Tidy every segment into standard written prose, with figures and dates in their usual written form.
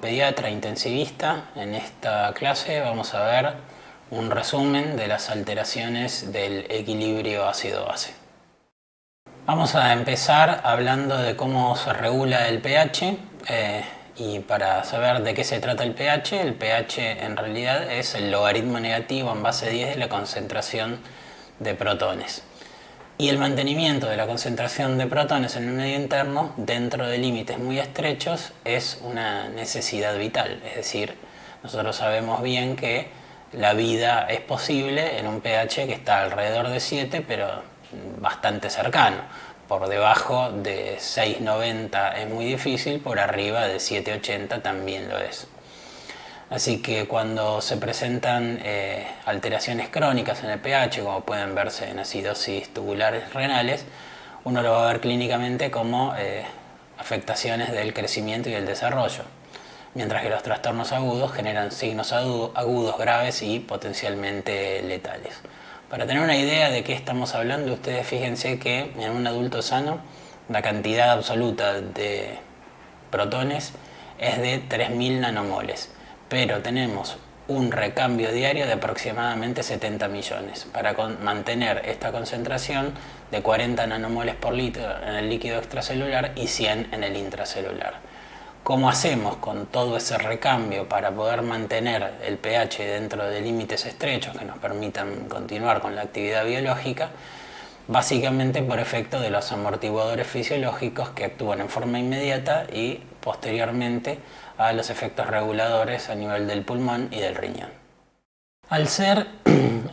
pediatra intensivista. En esta clase vamos a ver un resumen de las alteraciones del equilibrio ácido-base. Vamos a empezar hablando de cómo se regula el pH y para saber de qué se trata el pH en realidad es el logaritmo negativo en base 10 de la concentración de protones. Y el mantenimiento de la concentración de protones en el medio interno dentro de límites muy estrechos es una necesidad vital. Es decir, nosotros sabemos bien que la vida es posible en un pH que está alrededor de 7, pero bastante cercano. Por debajo de 6,90 es muy difícil, por arriba de 7,80 también lo es. Así que cuando se presentan alteraciones crónicas en el pH, como pueden verse en acidosis tubulares renales, uno lo va a ver clínicamente como afectaciones del crecimiento y el desarrollo, mientras que los trastornos agudos generan signos agudos graves y potencialmente letales. Para tener una idea de qué estamos hablando, ustedes fíjense que en un adulto sano la cantidad absoluta de protones es de 3.000 nanomoles. Pero tenemos un recambio diario de aproximadamente 70 millones para mantener esta concentración de 40 nanomoles por litro en el líquido extracelular y 100 en el intracelular. ¿Cómo hacemos con todo ese recambio para poder mantener el pH dentro de límites estrechos que nos permitan continuar con la actividad biológica? Básicamente por efecto de los amortiguadores fisiológicos que actúan en forma inmediata y posteriormente a los efectos reguladores a nivel del pulmón y del riñón. Al ser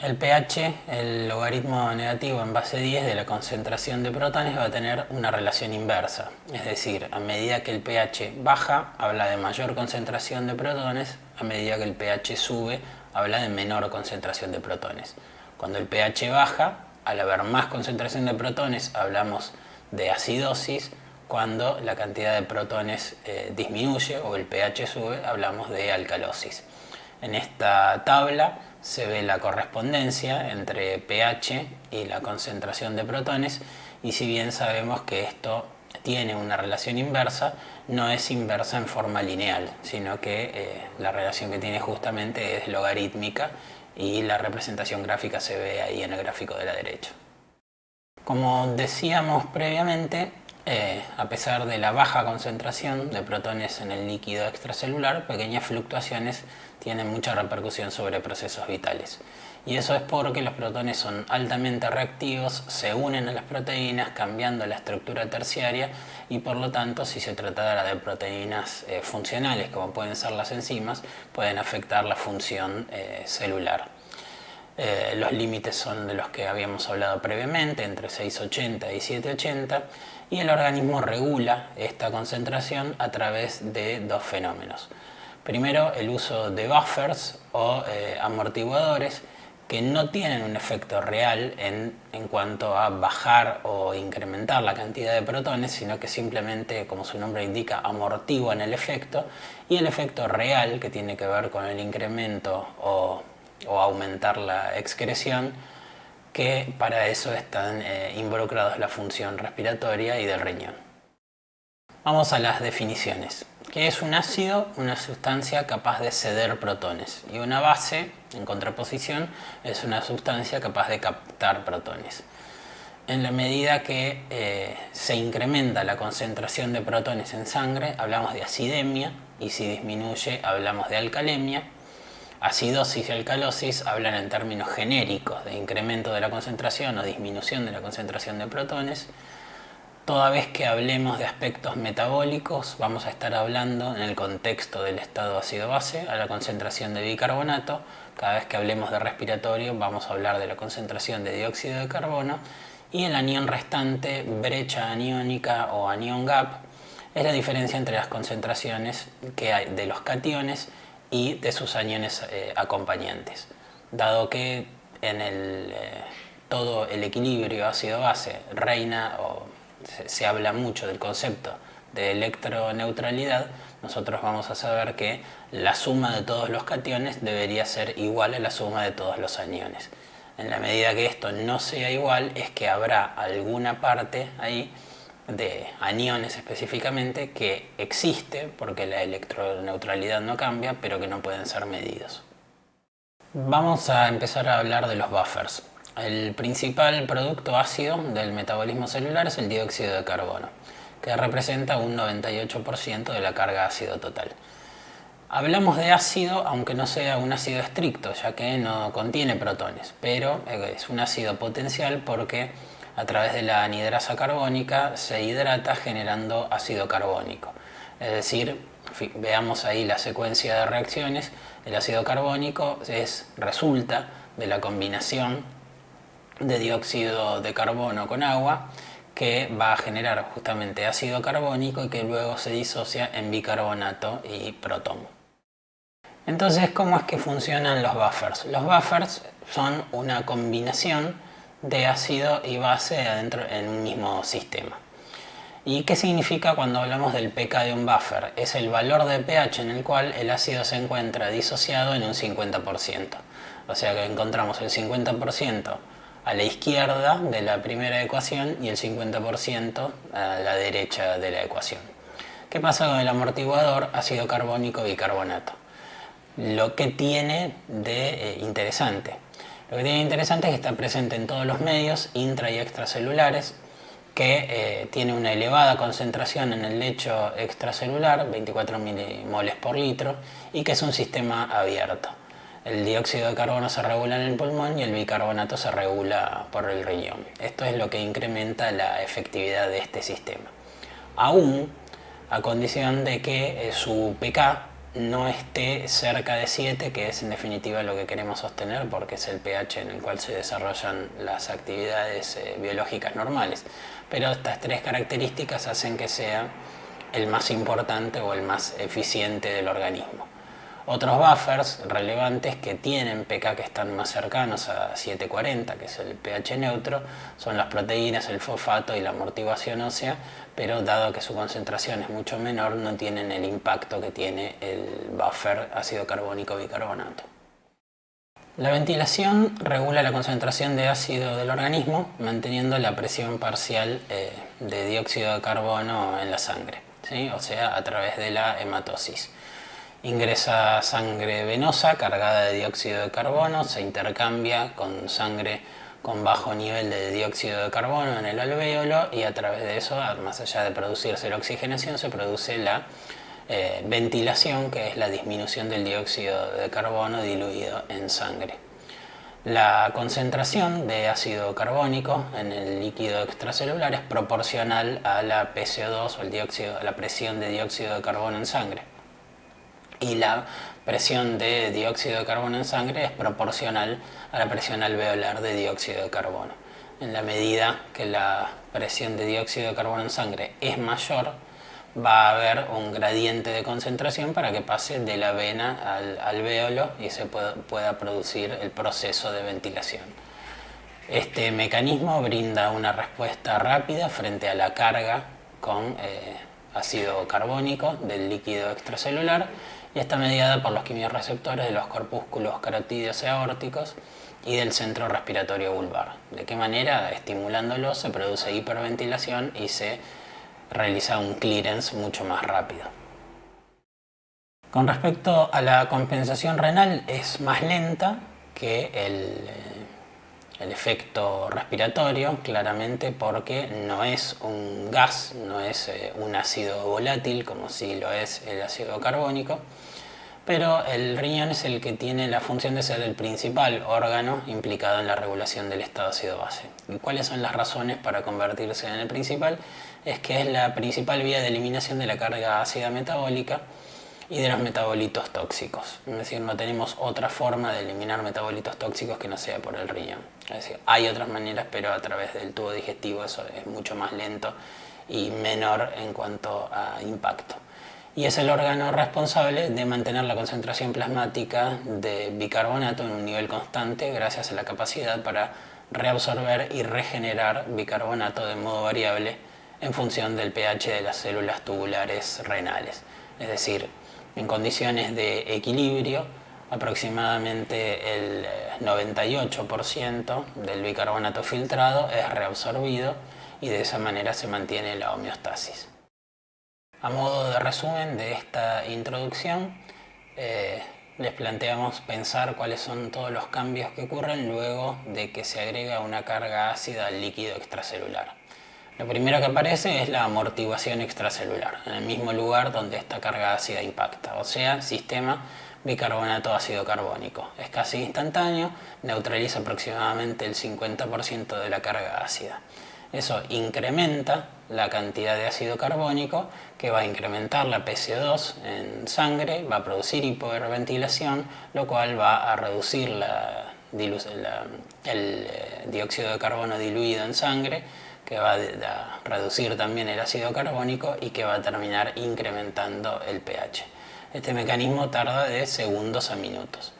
el pH el logaritmo negativo en base 10 de la concentración de protones, va a tener una relación inversa. Es decir, a medida que el pH baja, habla de mayor concentración de protones, a medida que el pH sube, habla de menor concentración de protones. Cuando el pH baja, al haber más concentración de protones, hablamos de acidosis. Cuando la cantidad de protones disminuye o el pH sube, hablamos de alcalosis. En esta tabla se ve la correspondencia entre pH y la concentración de protones, y si bien sabemos que esto tiene una relación inversa, no es inversa en forma lineal, sino que la relación que tiene justamente es logarítmica, y la representación gráfica se ve ahí en el gráfico de la derecha. Como decíamos previamente, a pesar de la baja concentración de protones en el líquido extracelular, pequeñas fluctuaciones tienen mucha repercusión sobre procesos vitales. Y eso es porque los protones son altamente reactivos, se unen a las proteínas cambiando la estructura terciaria, y por lo tanto, si se tratara de proteínas funcionales como pueden ser las enzimas, pueden afectar la función celular. Los límites son de los que habíamos hablado previamente, entre 6,80 y 7,80, y el organismo regula esta concentración a través de dos fenómenos. Primero, el uso de buffers o amortiguadores que no tienen un efecto real en cuanto a bajar o incrementar la cantidad de protones, sino que simplemente, como su nombre indica, amortiguan el efecto, y el efecto real, que tiene que ver con el incremento o aumentar la excreción, que para eso están involucrados la función respiratoria y del riñón. Vamos a las definiciones. ¿Qué es un ácido? Una sustancia capaz de ceder protones, y una base, en contraposición, es una sustancia capaz de captar protones. En la medida que se incrementa la concentración de protones en sangre, hablamos de acidemia, y si disminuye, hablamos de alcalemia. Acidosis y alcalosis hablan en términos genéricos de incremento de la concentración o disminución de la concentración de protones. Toda vez que hablemos de aspectos metabólicos, vamos a estar hablando en el contexto del estado ácido-base a la concentración de bicarbonato. Cada vez que hablemos de respiratorio, vamos a hablar de la concentración de dióxido de carbono. Y el anión restante, brecha aniónica o anión gap, es la diferencia entre las concentraciones que hay de los cationes y de sus aniones acompañantes. Dado que en todo el equilibrio ácido-base reina o se habla mucho del concepto de electroneutralidad, nosotros vamos a saber que la suma de todos los cationes debería ser igual a la suma de todos los aniones. En la medida que esto no sea igual, es que habrá alguna parte ahí de aniones específicamente, que existe porque la electroneutralidad no cambia, pero que no pueden ser medidos. Vamos a empezar a hablar de los buffers. El principal producto ácido del metabolismo celular es el dióxido de carbono, que representa un 98% de la carga ácido total. Hablamos de ácido aunque no sea un ácido estricto, ya que no contiene protones, pero es un ácido potencial porque a través de la anhidrasa carbónica se hidrata generando ácido carbónico. Es decir, veamos ahí la secuencia de reacciones. El ácido carbónico resulta de la combinación de dióxido de carbono con agua, que va a generar justamente ácido carbónico y que luego se disocia en bicarbonato y protón. Entonces, ¿cómo es que funcionan los buffers? Los buffers son una combinación de ácido y base adentro en un mismo sistema. ¿Y qué significa cuando hablamos del pK de un buffer? Es el valor de pH en el cual el ácido se encuentra disociado en un 50%. O sea que encontramos el 50% a la izquierda de la primera ecuación y el 50% a la derecha de la ecuación. ¿Qué pasa con el amortiguador ácido carbónico bicarbonato? Lo que tiene de interesante. Lo que tiene de interesante es que está presente en todos los medios intra y extracelulares, que tiene una elevada concentración en el lecho extracelular, 24 milimoles por litro, y que es un sistema abierto. El dióxido de carbono se regula en el pulmón y el bicarbonato se regula por el riñón. Esto es lo que incrementa la efectividad de este sistema. Aún a condición de que su pK no esté cerca de 7, que es en definitiva lo que queremos sostener porque es el pH en el cual se desarrollan las actividades biológicas normales. Pero estas tres características hacen que sea el más importante o el más eficiente del organismo. Otros buffers relevantes que tienen pK que están más cercanos a 740, que es el pH neutro, son las proteínas, el fosfato y la amortiguación ósea, pero dado que su concentración es mucho menor, no tienen el impacto que tiene el buffer ácido carbónico bicarbonato. La ventilación regula la concentración de ácido del organismo, manteniendo la presión parcial de dióxido de carbono en la sangre, ¿sí? O sea, a través de la hematosis. Ingresa sangre venosa cargada de dióxido de carbono, se intercambia con sangre con bajo nivel de dióxido de carbono en el alvéolo y a través de eso, más allá de producirse la oxigenación, se produce la ventilación, que es la disminución del dióxido de carbono diluido en sangre. La concentración de ácido carbónico en el líquido extracelular es proporcional a la PCO2 o a la presión de dióxido de carbono en sangre. Y la presión de dióxido de carbono en sangre es proporcional a la presión alveolar de dióxido de carbono. En la medida que la presión de dióxido de carbono en sangre es mayor, va a haber un gradiente de concentración para que pase de la vena al alvéolo y se pueda producir el proceso de ventilación. Este mecanismo brinda una respuesta rápida frente a la carga con ácido carbónico del líquido extracelular y está mediada por los quimiorreceptores de los corpúsculos carotídeos y aórticos y del centro respiratorio vulvar. ¿De qué manera? Estimulándolo se produce hiperventilación y se realiza un clearance mucho más rápido. Con respecto a la compensación renal, es más lenta que el efecto respiratorio, claramente porque no es un gas, no es un ácido volátil como si lo es el ácido carbónico, pero el riñón es el que tiene la función de ser el principal órgano implicado en la regulación del estado ácido-base. ¿Y cuáles son las razones para convertirse en el principal? Es que es la principal vía de eliminación de la carga ácida metabólica y de los metabolitos tóxicos. Es decir, no tenemos otra forma de eliminar metabolitos tóxicos que no sea por el riñón. Es decir, hay otras maneras, pero a través del tubo digestivo eso es mucho más lento y menor en cuanto a impacto. Y es el órgano responsable de mantener la concentración plasmática de bicarbonato en un nivel constante gracias a la capacidad para reabsorber y regenerar bicarbonato de modo variable en función del pH de las células tubulares renales. Es decir, en condiciones de equilibrio, aproximadamente el 98% del bicarbonato filtrado es reabsorbido y de esa manera se mantiene la homeostasis. A modo de resumen de esta introducción, les planteamos pensar cuáles son todos los cambios que ocurren luego de que se agrega una carga ácida al líquido extracelular. Lo primero que aparece es la amortiguación extracelular, en el mismo lugar donde esta carga ácida impacta, o sea, sistema bicarbonato ácido carbónico. Es casi instantáneo, neutraliza aproximadamente el 50% de la carga ácida. Eso incrementa la cantidad de ácido carbónico, que va a incrementar la PCO2 en sangre, va a producir hiperventilación, lo cual va a reducir el dióxido de carbono diluido en sangre, que va a reducir también el ácido carbónico y que va a terminar incrementando el pH. Este mecanismo tarda de segundos a minutos.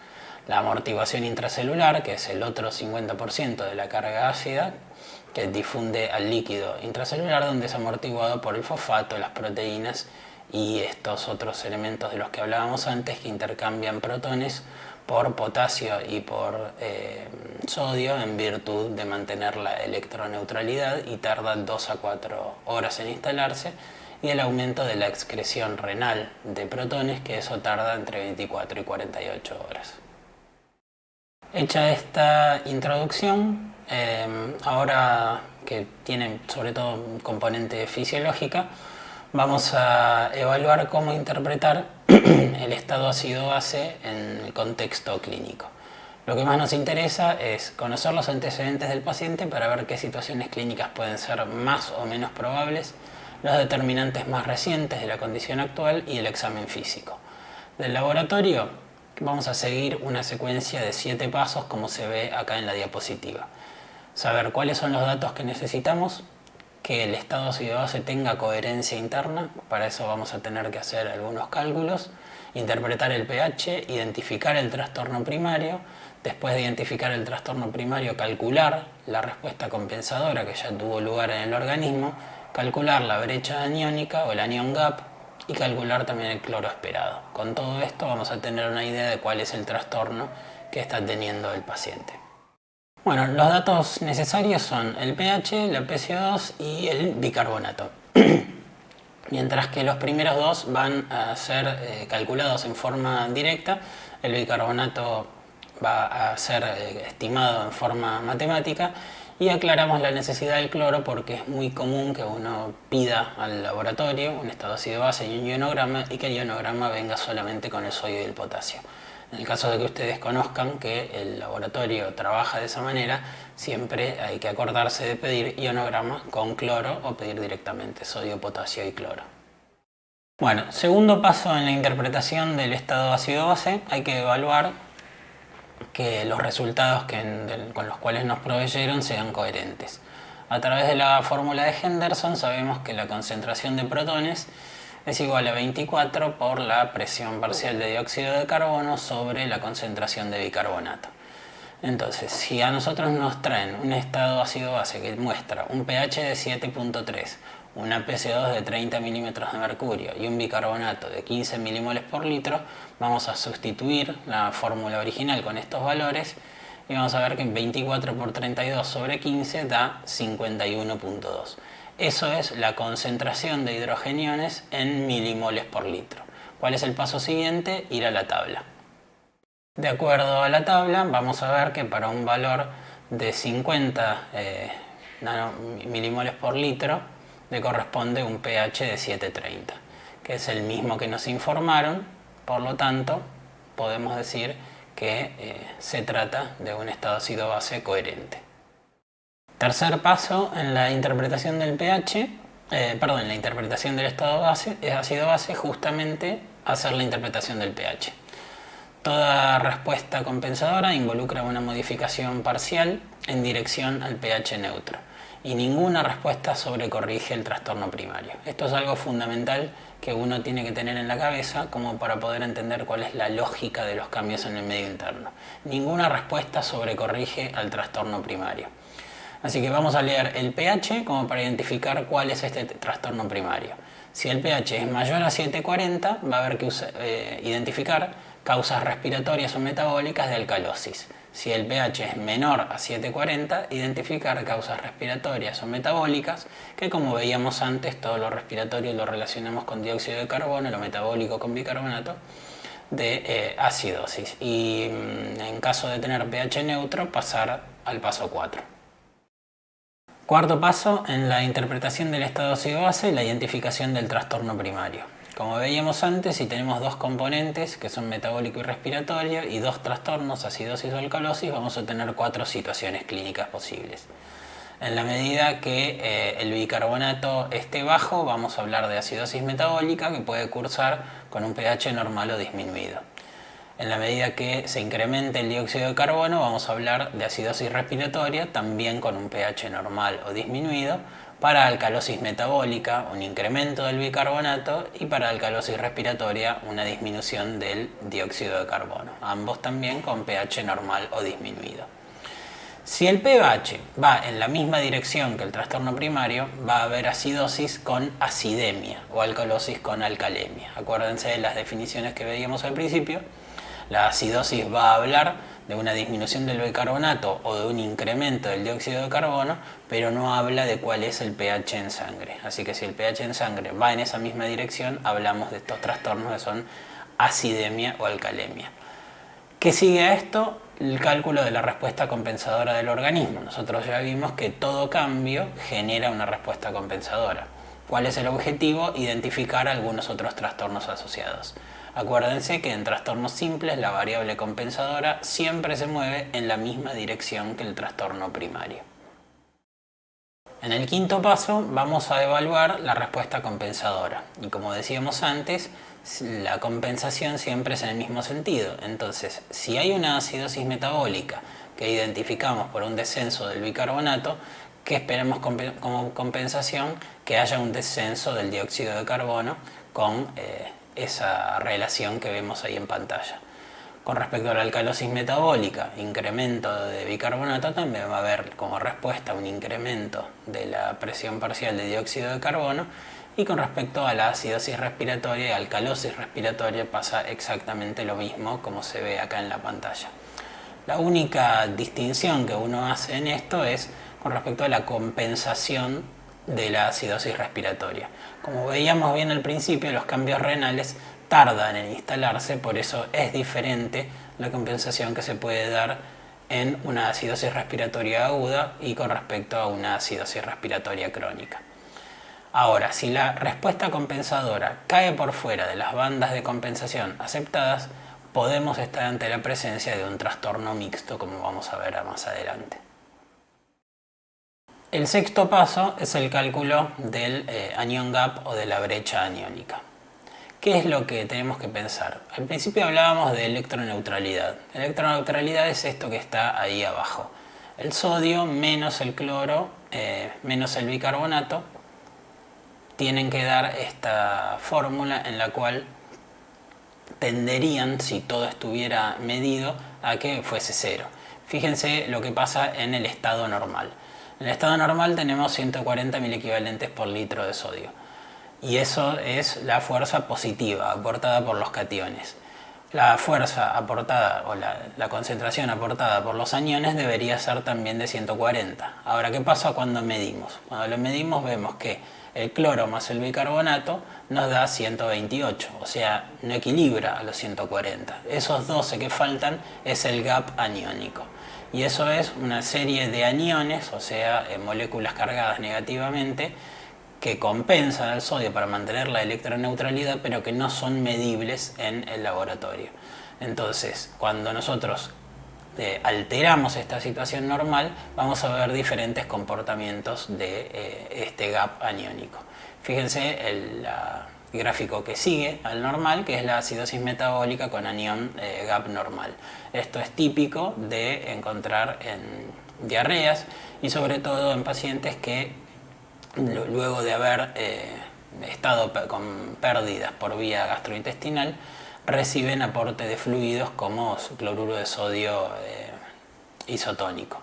La amortiguación intracelular, que es el otro 50% de la carga ácida, que difunde al líquido intracelular, donde es amortiguado por el fosfato, las proteínas y estos otros elementos de los que hablábamos antes, que intercambian protones por potasio y por sodio en virtud de mantener la electroneutralidad, y tarda 2 a 4 horas en instalarse, y el aumento de la excreción renal de protones, que eso tarda entre 24 y 48 horas. Hecha esta introducción, ahora que tiene sobre todo un componente fisiológica, vamos a evaluar cómo interpretar el estado ácido-base en el contexto clínico. Lo que más nos interesa es conocer los antecedentes del paciente para ver qué situaciones clínicas pueden ser más o menos probables, los determinantes más recientes de la condición actual y el examen físico. Del laboratorio vamos a seguir una secuencia de 7 pasos como se ve acá en la diapositiva. Saber cuáles son los datos que necesitamos, que el estado ácido-base tenga coherencia interna, para eso vamos a tener que hacer algunos cálculos, interpretar el pH, identificar el trastorno primario, después de identificar el trastorno primario calcular la respuesta compensadora que ya tuvo lugar en el organismo, calcular la brecha aniónica o el anion gap y calcular también el cloro esperado. Con todo esto vamos a tener una idea de cuál es el trastorno que está teniendo el paciente. Bueno, los datos necesarios son el pH, la PCO2 y el bicarbonato. Mientras que los primeros dos van a ser calculados en forma directa, el bicarbonato va a ser estimado en forma matemática, y aclaramos la necesidad del cloro porque es muy común que uno pida al laboratorio un estado ácido-base y un ionograma, y que el ionograma venga solamente con el sodio y el potasio. En el caso de que ustedes conozcan que el laboratorio trabaja de esa manera, siempre hay que acordarse de pedir ionograma con cloro o pedir directamente sodio, potasio y cloro. Bueno, segundo paso en la interpretación del estado ácido-base, hay que evaluar que los resultados con los cuales nos proveyeron sean coherentes. A través de la fórmula de Henderson sabemos que la concentración de protones es igual a 24 por la presión parcial de dióxido de carbono sobre la concentración de bicarbonato. Entonces, si a nosotros nos traen un estado ácido-base que muestra un pH de 7.3, una PCO2 de 30 milímetros de mercurio y un bicarbonato de 15 milimoles por litro, vamos a sustituir la fórmula original con estos valores y vamos a ver que 24 por 32 sobre 15 da 51.2. Eso es la concentración de hidrogeniones en milimoles por litro. ¿Cuál es el paso siguiente? Ir a la tabla. De acuerdo a la tabla, vamos a ver que para un valor de 50 milimoles por litro le corresponde un pH de 7.30, que es el mismo que nos informaron. Por lo tanto, podemos decir que se trata de un estado ácido-base coherente. Tercer paso en la interpretación del pH, en la interpretación del estado ácido-base, justamente hacer la interpretación del pH. Toda respuesta compensadora involucra una modificación parcial en dirección al pH neutro, y ninguna respuesta sobrecorrige el trastorno primario. Esto es algo fundamental que uno tiene que tener en la cabeza como para poder entender cuál es la lógica de los cambios en el medio interno. Ninguna respuesta sobrecorrige al trastorno primario. Así que vamos a leer el pH como para identificar cuál es este trastorno primario. Si el pH es mayor a 7.40, va a haber que identificar causas respiratorias o metabólicas de alcalosis. Si el pH es menor a 7,40, identificar causas respiratorias o metabólicas, que como veíamos antes, todo lo respiratorio lo relacionamos con dióxido de carbono, lo metabólico con bicarbonato de acidosis. Y en caso de tener pH neutro, pasar al paso 4. Cuarto paso, en la interpretación del estado ácido-base, la identificación del trastorno primario. Como veíamos antes, si tenemos dos componentes que son metabólico y respiratorio y dos trastornos, acidosis o alcalosis, vamos a tener 4 situaciones clínicas posibles. En la medida que el bicarbonato esté bajo, vamos a hablar de acidosis metabólica que puede cursar con un pH normal o disminuido. En la medida que se incremente el dióxido de carbono, vamos a hablar de acidosis respiratoria, también con un pH normal o disminuido. Para alcalosis metabólica, un incremento del bicarbonato, y para alcalosis respiratoria, una disminución del dióxido de carbono, ambos también con pH normal o disminuido. Si el pH va en la misma dirección que el trastorno primario, va a haber acidosis con acidemia o alcalosis con alcalemia. Acuérdense de las definiciones que veíamos al principio. La acidosis va a hablar de una disminución del bicarbonato o de un incremento del dióxido de carbono, pero no habla de cuál es el pH en sangre. Así que si el pH en sangre va en esa misma dirección, hablamos de estos trastornos que son acidemia o alcalemia. ¿Qué sigue a esto? El cálculo de la respuesta compensadora del organismo. Nosotros ya vimos que todo cambio genera una respuesta compensadora. ¿Cuál es el objetivo? Identificar algunos otros trastornos asociados. Acuérdense que en trastornos simples la variable compensadora siempre se mueve en la misma dirección que el trastorno primario. En el quinto paso vamos a evaluar la respuesta compensadora. Y como decíamos antes, la compensación siempre es en el mismo sentido. Entonces, si hay una acidosis metabólica que identificamos por un descenso del bicarbonato, ¿qué esperamos como compensación? Que haya un descenso del dióxido de carbono con esa relación que vemos ahí en pantalla. Con respecto a la alcalosis metabólica, incremento de bicarbonato, también va a haber como respuesta un incremento de la presión parcial de dióxido de carbono. Y con respecto a la acidosis respiratoria y alcalosis respiratoria pasa exactamente lo mismo como se ve acá en la pantalla. La única distinción que uno hace en esto es con respecto a la compensación de la acidosis respiratoria. Como veíamos bien al principio, los cambios renales tardan en instalarse, por eso es diferente la compensación que se puede dar en una acidosis respiratoria aguda y con respecto a una acidosis respiratoria crónica. Ahora, si la respuesta compensadora cae por fuera de las bandas de compensación aceptadas, podemos estar ante la presencia de un trastorno mixto, como vamos a ver más adelante. El sexto paso es el cálculo del anion gap o de la brecha aniónica. ¿Qué es lo que tenemos que pensar? Al principio hablábamos de electroneutralidad. Electroneutralidad es esto que está ahí abajo. El sodio menos el cloro menos el bicarbonato tienen que dar esta fórmula en la cual tenderían, si todo estuviera medido, a que fuese cero. Fíjense lo que pasa en el estado normal. En el estado normal tenemos 140 milequivalentes por litro de sodio. Y eso es la fuerza positiva aportada por los cationes. La fuerza aportada o la concentración aportada por los aniones debería ser también de 140. Ahora, ¿qué pasa cuando medimos? Cuando lo medimos vemos que el cloro más el bicarbonato nos da 128, o sea, no equilibra a los 140. Esos 12 que faltan es el gap aniónico. Y eso es una serie de aniones, o sea, moléculas cargadas negativamente, que compensan al sodio para mantener la electroneutralidad, pero que no son medibles en el laboratorio. Entonces, cuando nosotros alteramos esta situación normal, vamos a ver diferentes comportamientos de este gap aniónico. Fíjense el gráfico que sigue al normal, que es la acidosis metabólica con anión gap normal. Esto es típico de encontrar en diarreas y sobre todo en pacientes que luego de haber estado con pérdidas por vía gastrointestinal reciben aporte de fluidos como cloruro de sodio isotónico.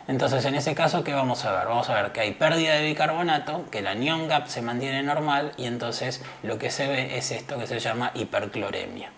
Entonces, en ese caso, ¿qué vamos a ver? Vamos a ver que hay pérdida de bicarbonato, que el anión gap se mantiene normal y entonces lo que se ve es esto que se llama hipercloremia.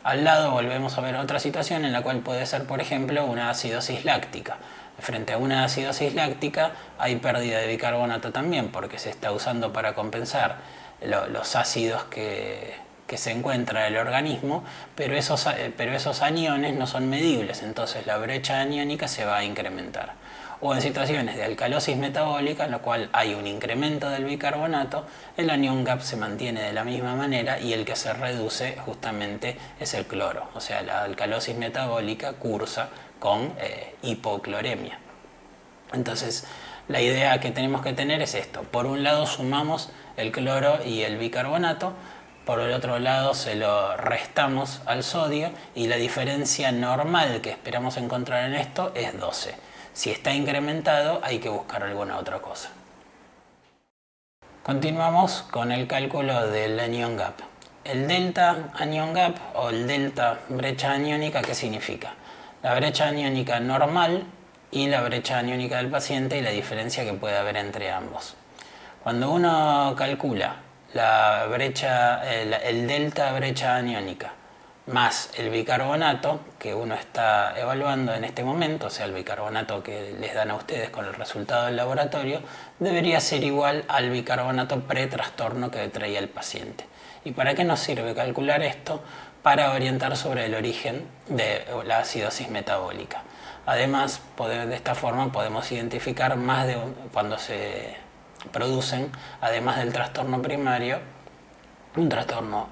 Al lado volvemos a ver otra situación en la cual puede ser, por ejemplo, una acidosis láctica. Frente a una acidosis láctica hay pérdida de bicarbonato también, porque se está usando para compensar los ácidos que se encuentran en el organismo, pero esos aniones no son medibles, entonces la brecha aniónica se va a incrementar. O en situaciones de alcalosis metabólica, en la cual hay un incremento del bicarbonato, el anion gap se mantiene de la misma manera y el que se reduce justamente es el cloro. O sea, la alcalosis metabólica cursa con hipocloremia. Entonces, la idea que tenemos que tener es esto. Por un lado sumamos el cloro y el bicarbonato, por el otro lado se lo restamos al sodio y la diferencia normal que esperamos encontrar en esto es 12. Si está incrementado hay que buscar alguna otra cosa. Continuamos con el cálculo del anion gap. El delta anion gap o el delta brecha aniónica, ¿qué significa? La brecha aniónica normal y la brecha aniónica del paciente y la diferencia que puede haber entre ambos. Cuando uno calcula la brecha, el delta brecha aniónica más el bicarbonato que uno está evaluando en este momento, o sea, el bicarbonato que les dan a ustedes con el resultado del laboratorio, debería ser igual al bicarbonato pre-trastorno que traía el paciente. ¿Y para qué nos sirve calcular esto? Para orientar sobre el origen de la acidosis metabólica. Además, de esta forma podemos identificar cuando se producen, además del trastorno primario,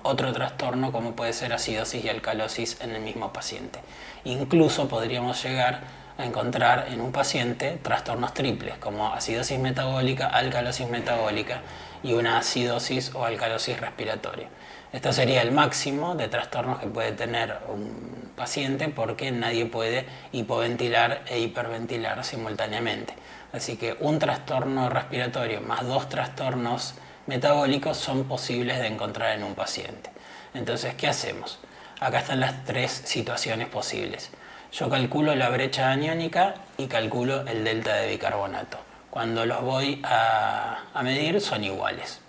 otro trastorno como puede ser acidosis y alcalosis en el mismo paciente. Incluso podríamos llegar a encontrar en un paciente trastornos triples como acidosis metabólica, alcalosis metabólica y una acidosis o alcalosis respiratoria. Esto sería el máximo de trastornos que puede tener un paciente porque nadie puede hipoventilar e hiperventilar simultáneamente. Así que un trastorno respiratorio más 2 trastornos metabólicos son posibles de encontrar en un paciente. Entonces, ¿qué hacemos? Acá están las 3 situaciones posibles. Yo calculo la brecha aniónica y calculo el delta de bicarbonato. Cuando los voy a medir son iguales.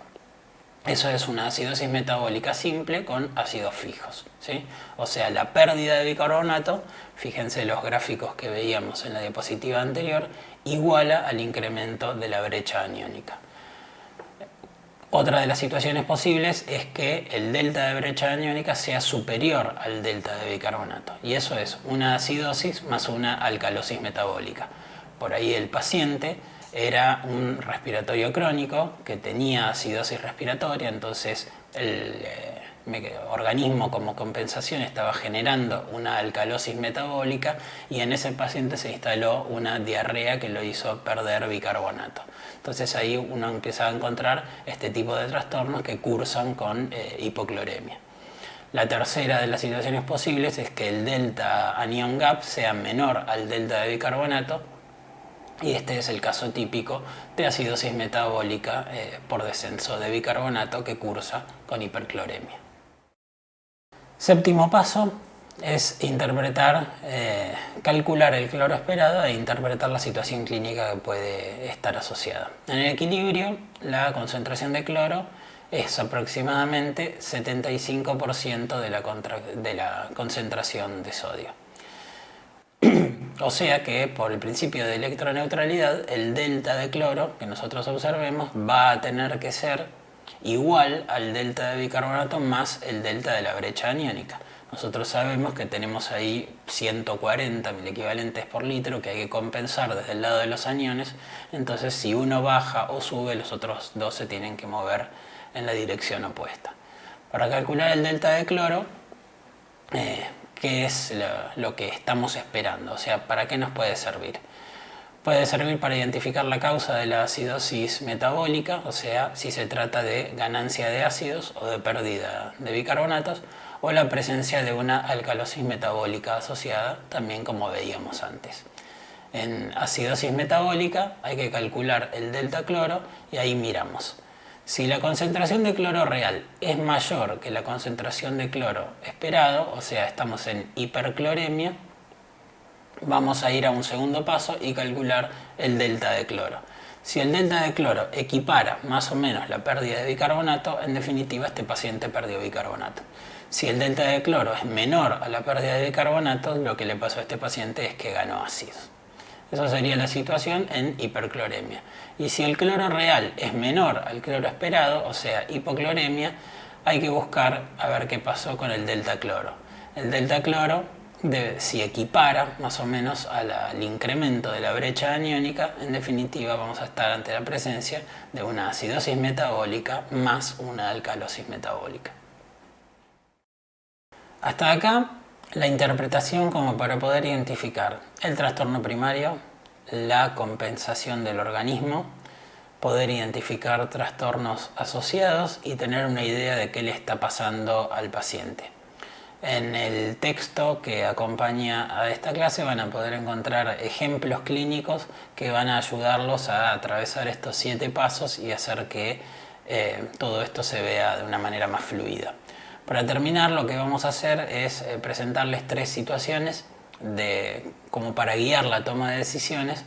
Eso es una acidosis metabólica simple con ácidos fijos, ¿sí? O sea, la pérdida de bicarbonato, fíjense los gráficos que veíamos en la diapositiva anterior, iguala al incremento de la brecha aniónica. Otra de las situaciones posibles es que el delta de brecha aniónica sea superior al delta de bicarbonato. Y eso es una acidosis más una alcalosis metabólica. Por ahí el paciente era un respiratorio crónico que tenía acidosis respiratoria, entonces el organismo como compensación estaba generando una alcalosis metabólica y en ese paciente se instaló una diarrea que lo hizo perder bicarbonato. Entonces ahí uno empieza a encontrar este tipo de trastornos que cursan con hipocloremia. La tercera de las situaciones posibles es que el delta anion gap sea menor al delta de bicarbonato y este es el caso típico de acidosis metabólica por descenso de bicarbonato que cursa con hipercloremia. Séptimo paso es calcular el cloro esperado e interpretar la situación clínica que puede estar asociada. En el equilibrio, la concentración de cloro es aproximadamente 75% de la concentración de sodio. O sea que por el principio de electroneutralidad, el delta de cloro que nosotros observemos va a tener que ser igual al delta de bicarbonato más el delta de la brecha aniónica. Nosotros sabemos que tenemos ahí 140 miliequivalentes por litro que hay que compensar desde el lado de los aniones, entonces si uno baja o sube, los otros dos se tienen que mover en la dirección opuesta. Para calcular el delta de cloro, ¿qué es lo que estamos esperando? O sea, ¿para qué nos puede servir? Puede servir para identificar la causa de la acidosis metabólica, o sea, si se trata de ganancia de ácidos o de pérdida de bicarbonatos, o la presencia de una alcalosis metabólica asociada, también como veíamos antes. En acidosis metabólica hay que calcular el delta cloro y ahí miramos. Si la concentración de cloro real es mayor que la concentración de cloro esperado, o sea, estamos en hipercloremia, vamos a ir a un segundo paso y calcular el delta de cloro. Si el delta de cloro equipara más o menos la pérdida de bicarbonato, en definitiva este paciente perdió bicarbonato. Si el delta de cloro es menor a la pérdida de bicarbonato, lo que le pasó a este paciente es que ganó ácidos. Esa sería la situación en hipercloremia. Y si el cloro real es menor al cloro esperado, o sea, hipocloremia, hay que buscar a ver qué pasó con el delta cloro. El delta cloro, si equipara más o menos al incremento de la brecha aniónica, en definitiva vamos a estar ante la presencia de una acidosis metabólica más una alcalosis metabólica. Hasta acá la interpretación como para poder identificar el trastorno primario, la compensación del organismo, poder identificar trastornos asociados y tener una idea de qué le está pasando al paciente. En el texto que acompaña a esta clase van a poder encontrar ejemplos clínicos que van a ayudarlos a atravesar estos 7 pasos y hacer que todo esto se vea de una manera más fluida. Para terminar, lo que vamos a hacer es presentarles 3 situaciones como para guiar la toma de decisiones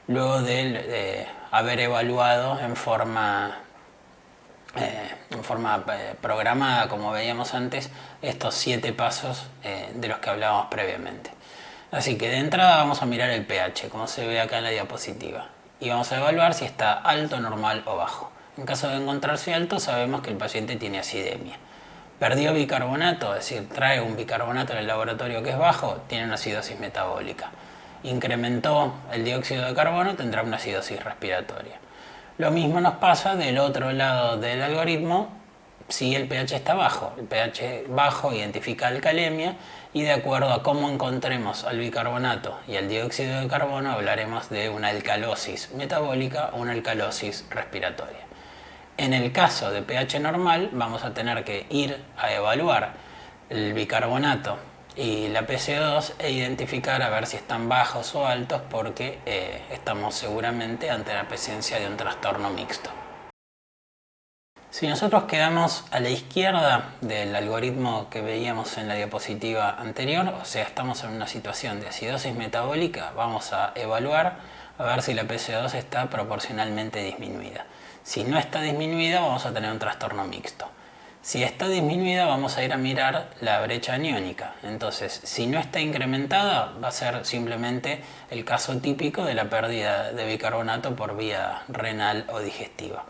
luego de haber evaluado en forma programada, como veíamos antes, estos 7 pasos de los que hablábamos previamente. Así que de entrada vamos a mirar el pH, como se ve acá en la diapositiva, y vamos a evaluar si está alto, normal o bajo. En caso de encontrarse alto, sabemos que el paciente tiene acidemia. Perdió bicarbonato, es decir, trae un bicarbonato en el laboratorio que es bajo, tiene una acidosis metabólica. Incrementó el dióxido de carbono, tendrá una acidosis respiratoria. Lo mismo nos pasa del otro lado del algoritmo si el pH está bajo. El pH bajo identifica alcalemia y de acuerdo a cómo encontremos al bicarbonato y al dióxido de carbono hablaremos de una alcalosis metabólica o una alcalosis respiratoria. En el caso de pH normal vamos a tener que ir a evaluar el bicarbonato y la PCO2 e identificar a ver si están bajos o altos porque estamos seguramente ante la presencia de un trastorno mixto. Si nosotros quedamos a la izquierda del algoritmo que veíamos en la diapositiva anterior, o sea, estamos en una situación de acidosis metabólica, vamos a evaluar a ver si la PCO2 está proporcionalmente disminuida. Si no está disminuida, vamos a tener un trastorno mixto. Si está disminuida, vamos a ir a mirar la brecha aniónica. Entonces, si no está incrementada, va a ser simplemente el caso típico de la pérdida de bicarbonato por vía renal o digestiva.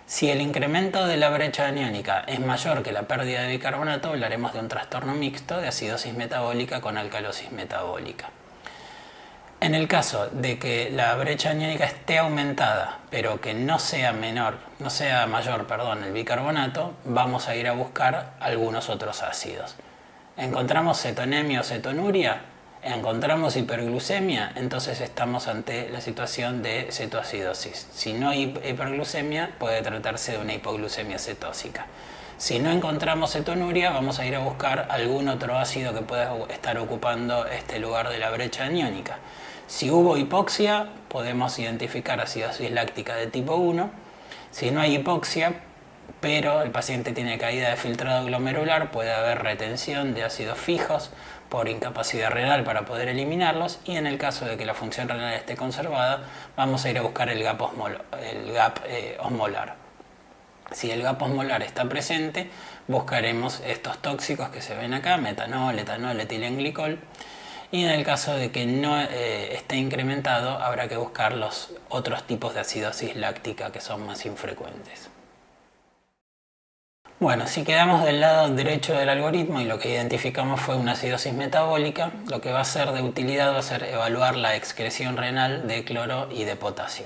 Si el incremento de la brecha aniónica es mayor que la pérdida de bicarbonato, hablaremos de un trastorno mixto de acidosis metabólica con alcalosis metabólica. En el caso de que la brecha aniónica esté aumentada, pero que no sea mayor, el bicarbonato, vamos a ir a buscar algunos otros ácidos. ¿Encontramos cetonemia o cetonuria? ¿Encontramos hiperglucemia? Entonces estamos ante la situación de cetoacidosis. Si no hay hiperglucemia, puede tratarse de una hipoglucemia cetósica. Si no encontramos cetonuria, vamos a ir a buscar algún otro ácido que pueda estar ocupando este lugar de la brecha aniónica. Si hubo hipoxia, podemos identificar acidosis láctica de tipo 1. Si no hay hipoxia, pero el paciente tiene caída de filtrado glomerular, puede haber retención de ácidos fijos por incapacidad renal para poder eliminarlos, y en el caso de que la función renal esté conservada, vamos a ir a buscar el gap osmolar. Si el gap osmolar está presente, buscaremos estos tóxicos que se ven acá, metanol, etanol, etilenglicol. Y en el caso de que no esté incrementado, habrá que buscar los otros tipos de acidosis láctica que son más infrecuentes. Bueno, si quedamos del lado derecho del algoritmo y lo que identificamos fue una acidosis metabólica, lo que va a ser de utilidad va a ser evaluar la excreción renal de cloro y de potasio.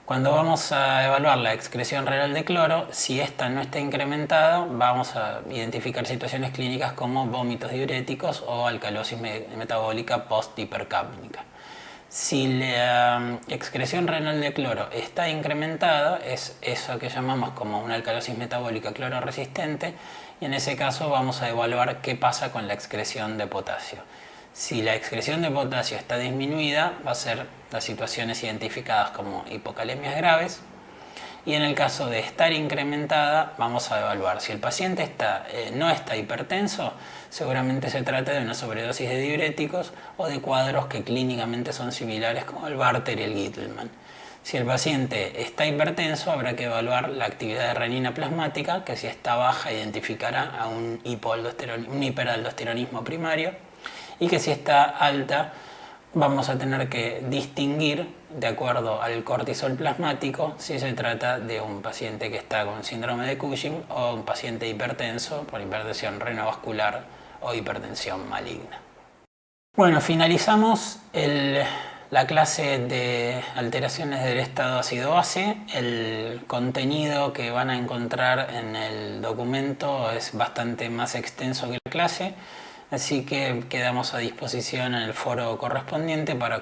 Cuando vamos a evaluar la excreción renal de cloro, si esta no está incrementada, vamos a identificar situaciones clínicas como vómitos diuréticos o alcalosis metabólica post-hipercápnica. Si la excreción renal de cloro está incrementada, es eso que llamamos como una alcalosis metabólica cloro resistente, y en ese caso vamos a evaluar qué pasa con la excreción de potasio. Si la excreción de potasio está disminuida, va a ser las situaciones identificadas como hipocalemias graves, y en el caso de estar incrementada, vamos a evaluar si el paciente no está hipertenso, seguramente se trata de una sobredosis de diuréticos o de cuadros que clínicamente son similares como el Bartter y el Gitelman. Si el paciente está hipertenso, habrá que evaluar la actividad de renina plasmática, que si está baja identificará a un hiperaldosteronismo primario, y que si está alta vamos a tener que distinguir de acuerdo al cortisol plasmático si se trata de un paciente que está con síndrome de Cushing o un paciente hipertenso por hipertensión renovascular o hipertensión maligna. Bueno, finalizamos la clase de alteraciones del estado ácido-base. El contenido que van a encontrar en el documento es bastante más extenso que la clase, así que quedamos a disposición en el foro correspondiente para